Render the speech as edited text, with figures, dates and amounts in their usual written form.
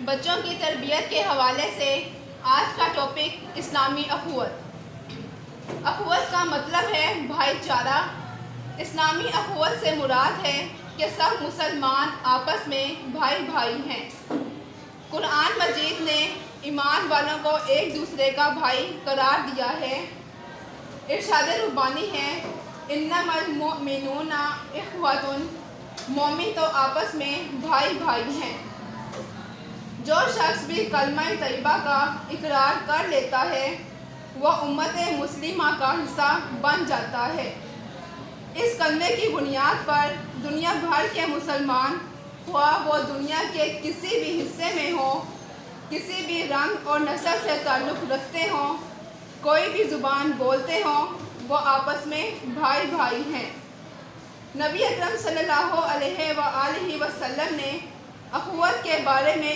بچوں کی تربیت کے حوالے سے آج کا ٹاپک اسلامی اخوت۔ اخوت کا مطلب ہے بھائی چارہ۔ اسلامی اخوت سے مراد ہے کہ سب مسلمان آپس میں بھائی بھائی ہیں۔ قرآن مجید نے ایمان والوں کو ایک دوسرے کا بھائی قرار دیا ہے۔ ارشاد ربانی ہے انما المؤمنون اخوۃ، مومن تو آپس میں بھائی بھائی ہیں۔ جو شخص بھی کلمہ طیبہ کا اقرار کر لیتا ہے وہ امت مسلمہ کا حصہ بن جاتا ہے۔ اس کلمے کی بنیاد پر دنیا بھر کے مسلمان، خواہ وہ دنیا کے کسی بھی حصے میں ہوں، کسی بھی رنگ اور نسل سے تعلق رکھتے ہوں، کوئی بھی زبان بولتے ہوں، وہ آپس میں بھائی بھائی ہیں۔ نبی اکرم صلی اللہ علیہ وآلہ وسلم نے اخوت کے بارے میں